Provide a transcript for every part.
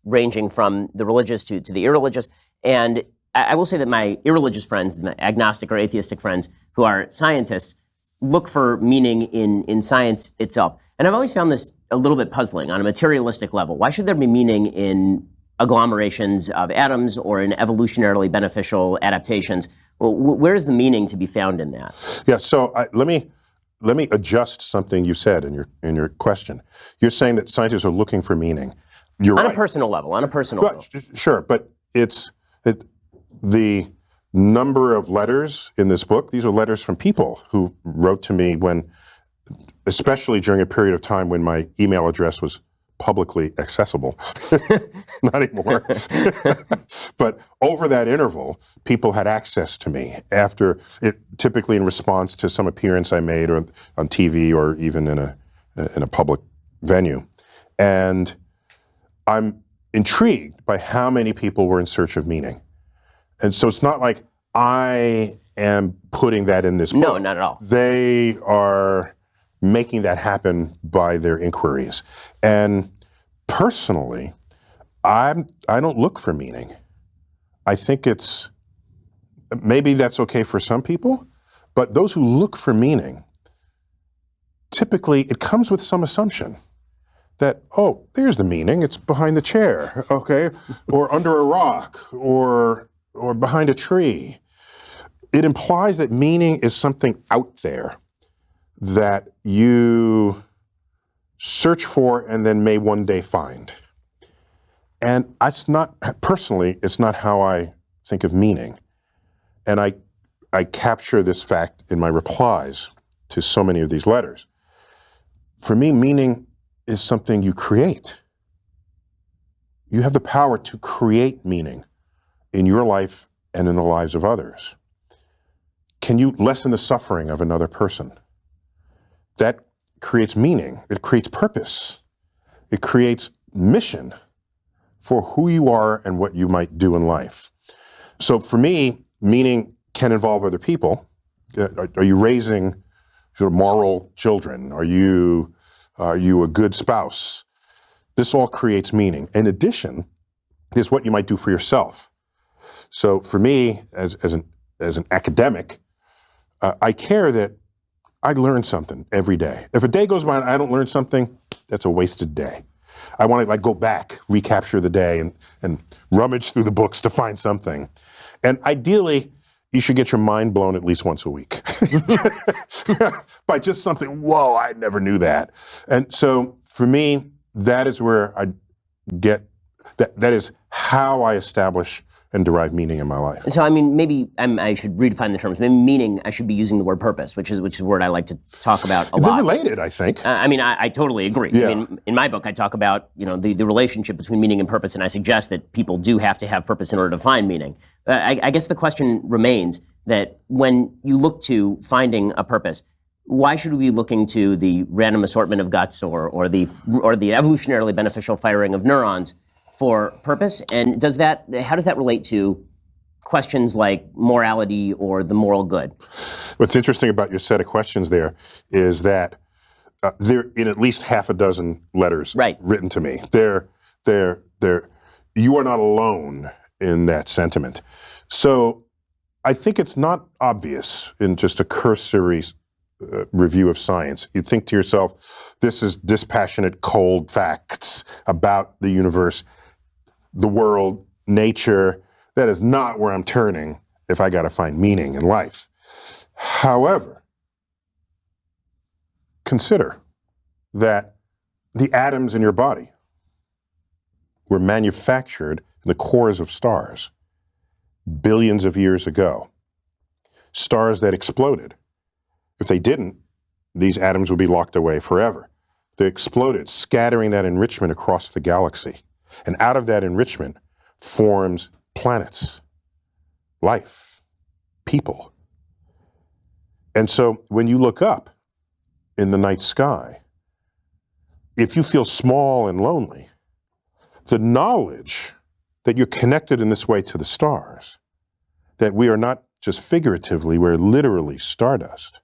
ranging from the religious to the irreligious. And I will say that my irreligious friends, my agnostic or atheistic friends who are scientists, look for meaning in science itself. And I've always found this a little bit puzzling on a materialistic level. Why should there be meaning in agglomerations of atoms or in evolutionarily beneficial adaptations? Well, where is the meaning to be found in that? Yeah, so let me adjust something you said in your question. You're saying that scientists are looking for meaning. You're on right. A personal level, on a personal level. Sure, but the number of letters in this book, these are letters from people who wrote to me especially during a period of time when my email address was publicly accessible. Not anymore. But over that interval, people had access to me typically in response to some appearance I made or on TV or even in a public venue. And I'm intrigued by how many people were in search of meaning. And so it's not like I am putting that in this book. No, not at all. They are making that happen by their inquiries. And personally, I don't look for meaning. I think maybe that's okay for some people, but those who look for meaning, typically it comes with some assumption that, oh, there's the meaning, it's behind the chair, okay, or under a rock, or behind a tree. It implies that meaning is something out there that you search for and then may one day find. And personally, it's not how I think of meaning. And I capture this fact in my replies to so many of these letters. For me, meaning is something you create. You have the power to create meaning in your life and in the lives of others. Can you lessen the suffering of another person? That creates meaning. It creates purpose. It creates mission for who you are and what you might do in life. So for me, meaning can involve other people. Are you raising sort of moral children? Are you a good spouse? This all creates meaning. In addition, is what you might do for yourself. So for me, as an academic, I care that I learn something every day. If a day goes by and I don't learn something, that's a wasted day. I want to go back, recapture the day, and rummage through the books to find something. And ideally, you should get your mind blown at least once a week by just something, whoa, I never knew that. And so for me, that is where I get, that is how I establish and derive meaning in my life. So, I mean, maybe I should redefine the terms. Maybe meaning, I should be using the word purpose, which is a word I like to talk about a lot. They're related, I think. I totally agree. Yeah. I mean, in my book, I talk about, the relationship between meaning and purpose, and I suggest that people do have to have purpose in order to find meaning. I guess the question remains that when you look to finding a purpose, why should we be looking to the random assortment of guts or the evolutionarily beneficial firing of neurons for purpose? And how does that relate to questions like morality or the moral good? What's interesting about your set of questions there is that they're in at least half a dozen letters written to me. You are not alone in that sentiment. So I think it's not obvious in just a cursory review of science. You think to yourself, this is dispassionate, cold facts about the universe, the world, nature. That is not where I'm turning if I got to find meaning in life. However, consider that the atoms in your body were manufactured in the cores of stars billions of years ago. Stars that exploded. If they didn't, these atoms would be locked away forever. They exploded, scattering that enrichment across the galaxy. And out of that enrichment forms planets, life, people. And so when you look up in the night sky, if you feel small and lonely, the knowledge that you're connected in this way to the stars, that we are not just figuratively, we're literally stardust,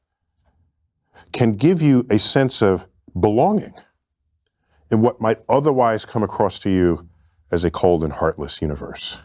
can give you a sense of belonging in what might otherwise come across to you as a cold and heartless universe.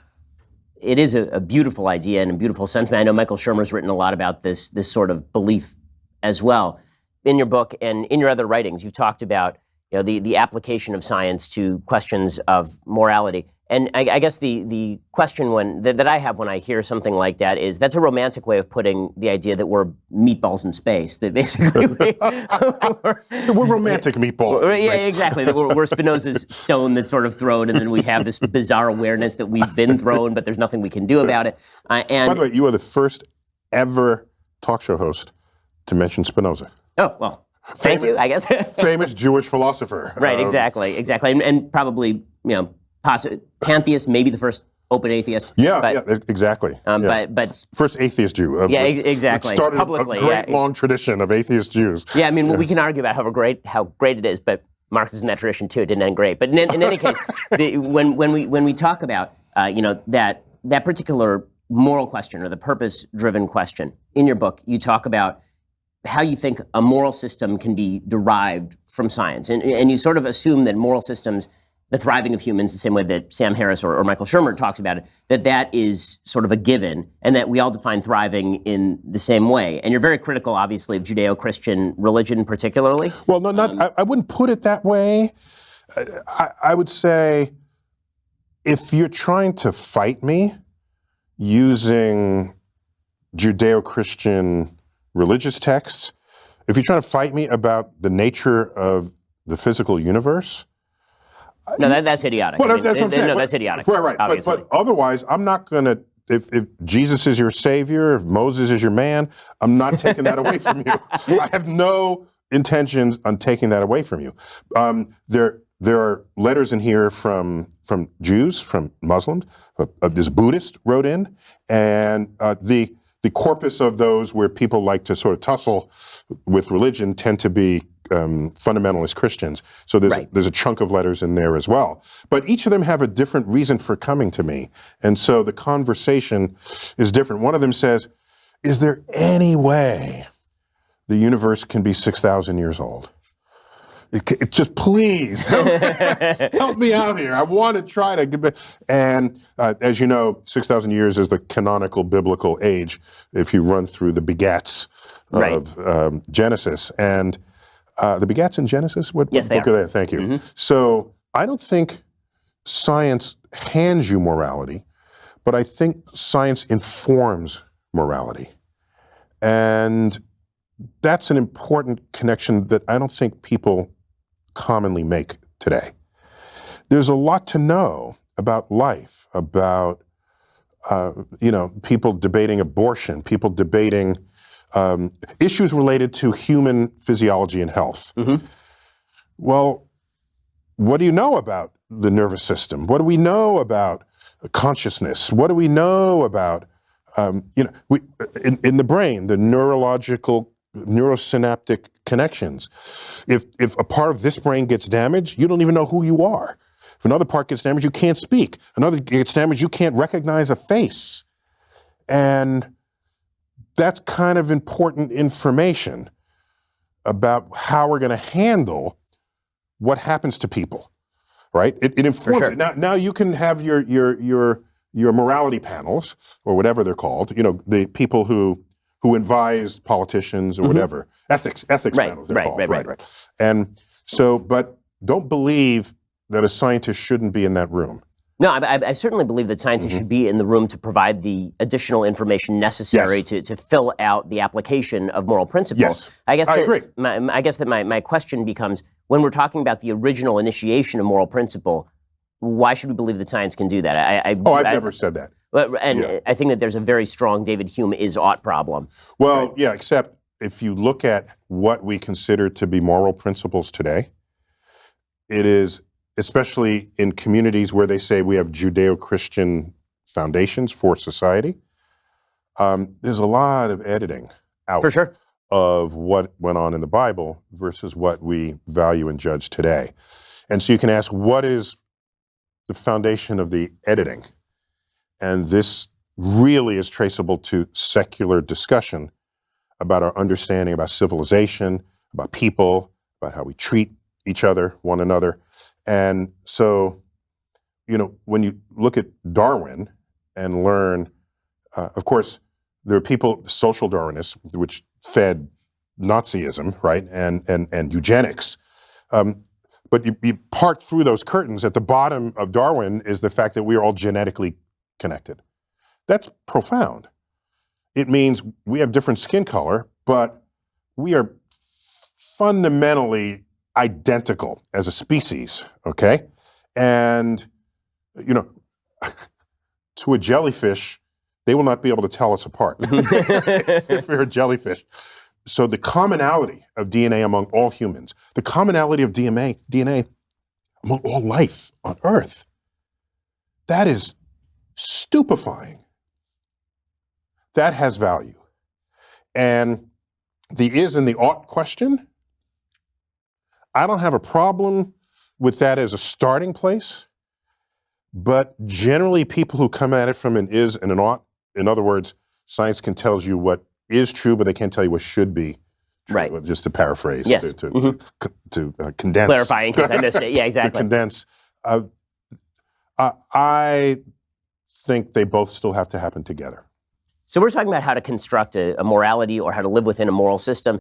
It is a beautiful idea and a beautiful sentiment. I know Michael Shermer's written a lot about this sort of belief as well. In your book and in your other writings, you've talked about the application of science to questions of morality. And I guess the question that I have when I hear something like that is, that's a romantic way of putting the idea that we're meatballs in space. That basically we're romantic meatballs. Yeah, exactly. That we're Spinoza's stone that's sort of thrown, and then we have this bizarre awareness that we've been thrown, but there's nothing we can do about it. And by the way, you are the first ever talk show host to mention Spinoza. Oh, well, thank you, I guess. Famous Jewish philosopher. Right, exactly. And probably, pantheist, maybe the first open atheist. Yeah, exactly. But first atheist Jew. Exactly. It started publicly, a great long tradition of atheist Jews. Yeah, I mean, we can argue about how great it is, but Marx is in that tradition too. It didn't end great. But in any case, when we talk about that particular moral question or the purpose-driven question in your book, you talk about how you think a moral system can be derived from science. And you sort of assume that moral systems, the thriving of humans, the same way that Sam Harris or Michael Shermer talks about it, that is sort of a given, and that we all define thriving in the same way. And you're very critical, obviously, of Judeo-Christian religion particularly. Well, no, I wouldn't put it that way. I would say, if you're trying to fight me using Judeo-Christian religious texts, if you're trying to fight me about the nature of the physical universe, no, that's idiotic. Well, that's what I'm saying. No, that's idiotic. Right. But otherwise, I'm not going to. If Jesus is your savior, if Moses is your man, I'm not taking that away from you. I have no intentions on taking that away from you. There are letters in here from Jews, from Muslims. This Buddhist wrote in, and the corpus of those where people like to sort of tussle with religion tend to be fundamentalist Christians. So there's a chunk of letters in there as well. But each of them have a different reason for coming to me. And so the conversation is different. One of them says, is there any way the universe can be 6,000 years old? It just please help me out here. I want to try to get back. And as you know, 6,000 years is the canonical biblical age if you run through the begats of Genesis. And the begats in Genesis? What yes, book they are. They? Thank you. Mm-hmm. So I don't think science hands you morality, but I think science informs morality. And that's an important connection that I don't think people commonly make today. There's a lot to know about life, about people debating abortion, people debating issues related to human physiology and health. Mm-hmm. Well, what do you know about the nervous system? What do we know about consciousness? What do we know about in the brain, the neurosynaptic connections? If a part of this brain gets damaged, you don't even know who you are. If another part gets damaged, you can't speak. Another gets damaged, you can't recognize a face. And that's kind of important information about how we're going to handle what happens to people, right? It informs it. Now you can have your morality panels, or whatever they're called, the people who advise politicians or whatever. Ethics panels, they're called. Right. And so, but don't believe that a scientist shouldn't be in that room. No, I certainly believe that scientists should be in the room to provide the additional information necessary to fill out the application of moral principles. Yes, I agree. I guess that my question becomes, when we're talking about the original initiation of moral principle, why should we believe that science can do that? I've never said that. And I think that there's a very strong David Hume is-ought problem. Well, yeah, except if you look at what we consider to be moral principles today, it is, especially in communities where they say we have Judeo-Christian foundations for society, there's a lot of editing out for sure of what went on in the Bible versus what we value and judge today. And so you can ask, what is the foundation of the editing? And this really is traceable to secular discussion about our understanding about civilization, about people, about how we treat each other, one another. And so when you look at Darwin and learn, of course, there are people, social Darwinists, which fed Nazism, right, and eugenics. But you part through those curtains. At the bottom of Darwin is the fact that we are all genetically connected. That's profound. It means we have different skin color, but we are fundamentally identical as a species, okay? And, to a jellyfish, they will not be able to tell us apart if we're a jellyfish. So the commonality of DNA among all humans, the commonality of DNA among all life on Earth, that is stupefying. That has value. And the is and the ought question, I don't have a problem with that as a starting place, but generally people who come at it from an is and an ought, in other words, science can tell you what is true, but they can't tell you what should be true. Right. Just to paraphrase, yes. to condense. Clarifying, because I missed it. Yeah, exactly. To condense. I think they both still have to happen together. So we're talking about how to construct a morality or how to live within a moral system.